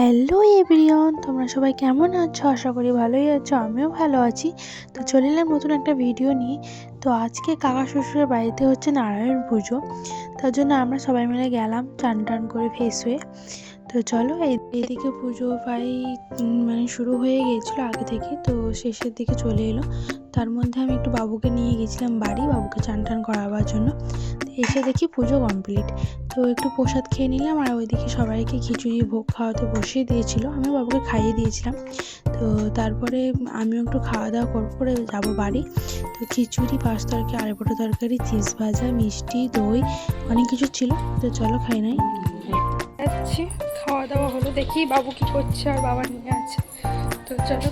Hello everyone, তোমরা সবাই কেমন আছো? আশা করি ভালোই আছো, আমিও ভালো আছি। তো চলে এলাম নতুন একটা ভিডিও নিয়ে। তো আজকে কাকা শ্বশুরের বাড়িতে হচ্ছে নারায়ণ পুজো। তার জন্য আমরা সবাই মিলে গেলাম চান টান করে ফ্রেশ হয়ে। তো চলো এদিকে পুজো প্রায় মানে শুরু হয়ে গিয়েছিলো আগে থেকে, তো শেষের দিকে চলে এলো। তার মধ্যে আমি একটু বাবুকে নিয়ে গেছিলাম বাড়ি, বাবুকে চান টান করাবার জন্য। এসে দেখি পুজো কমপ্লিট। তো একটু প্রসাদ খেয়ে নিলাম, আর ওইদিকে সবাইকে খিচুড়ি ভোগ খাওয়াতে বসিয়ে দিয়েছিল, আমি বাবুকে খাইয়ে দিয়েছিলাম। তো তারপরে আমিও একটু খাওয়া দাওয়া করে যাবো বাড়ি। তো খিচুড়ি, পাঁচ তরকারি, আলুপোটা তরকারি, চিপস ভাজা, মিষ্টি, দই, অনেক কিছু ছিল। তো চলো খাই নাই। যাচ্ছি, খাওয়া দাওয়া হলো, দেখি বাবু কি করছে, আর বাবা নিয়ে আছে। তো চলো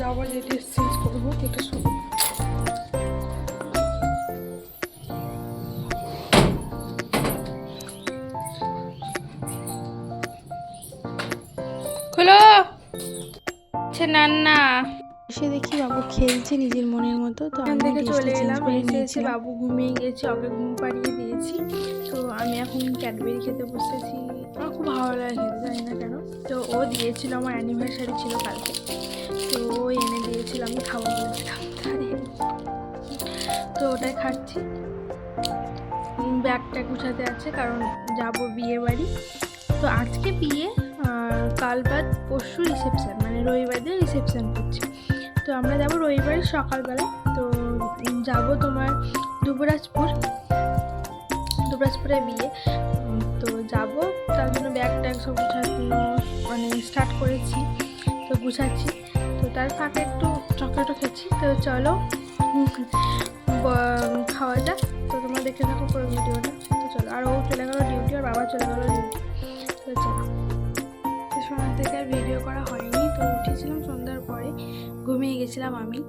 যাবো, যে ড্রেস চেঞ্জ করবো, এটা শুনো। খোলো নান্না। এসে দেখি বাবু খেলছে নিজের মনের মতো, তো এখান আমি থেকে ড্রেসটা চলে চেঞ্জ এলাম, করে এসে নিয়েছিলাম। বাবু ঘুমিয়ে গেছে, ওকে ঘুম পাড়িয়ে দিয়েছি। তো আমি এখন ক্যাডবেরি খেতে বসেছি। আমার খুব ভালো লাগে খেতে, জানি না কেন। তো ও দিয়েছিল, আমার অ্যানিভার্সারি ছিল কালকে, তো ও এনে দিয়েছিল, আমি খাবো বলেছিলাম, তো ওটাই খাচ্ছি। ব্যাগটা গুছাতে আছে, কারণ যাব বিয়ে বাড়ি। তো আজকে বিয়ে, কাল বাদ পরশু রিসেপশান, মানে রবিবার দিন রিসেপশান করছে। তো আমরা যাব রবিবারের সকালবেলায়। তো যাব তোমার দুবরাজপুরে বিয়ে। তো যাব, তার জন্য ব্যাগ ট্যাগ সব গুছানো মানে স্টার্ট করেছি, তো গুছাচ্ছি। তো তার ফাঁকে একটু চকলেটও খেয়েছি। তো চলো খাওয়া যাক। তো তোমরা দেখতে থাকো পুরো ভিডিওটা। তো চলো, আর ও চলে গেলো ডিউটি, আর বাবা চলে গেলো ডিউটি। তো চলো, সন্ধ্যার থেকে আর ভিডিও করা হয়নি। তো উঠেছিলাম সন্ধ্যার পরে, ঘুমিয়ে গেছিলাম আমি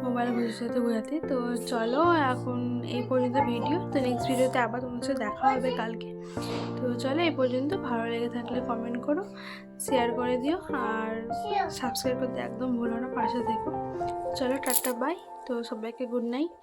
মোবাইল বোঝাতে। তো চলো, এখন এই পর্যন্ত ভিডিও। তো নেক্সট ভিডিওতে আবার তোমার সাথে দেখা হবে কালকে। তো চলো, এই পর্যন্ত। ভালো লেগে থাকলে কমেন্ট করো, শেয়ার করে দিও, আর সাবস্ক্রাইব করতে একদম ভুলো না, পাশে থেকো। চলো, টাটা, বাই। তো সবাইকে গুড নাইট।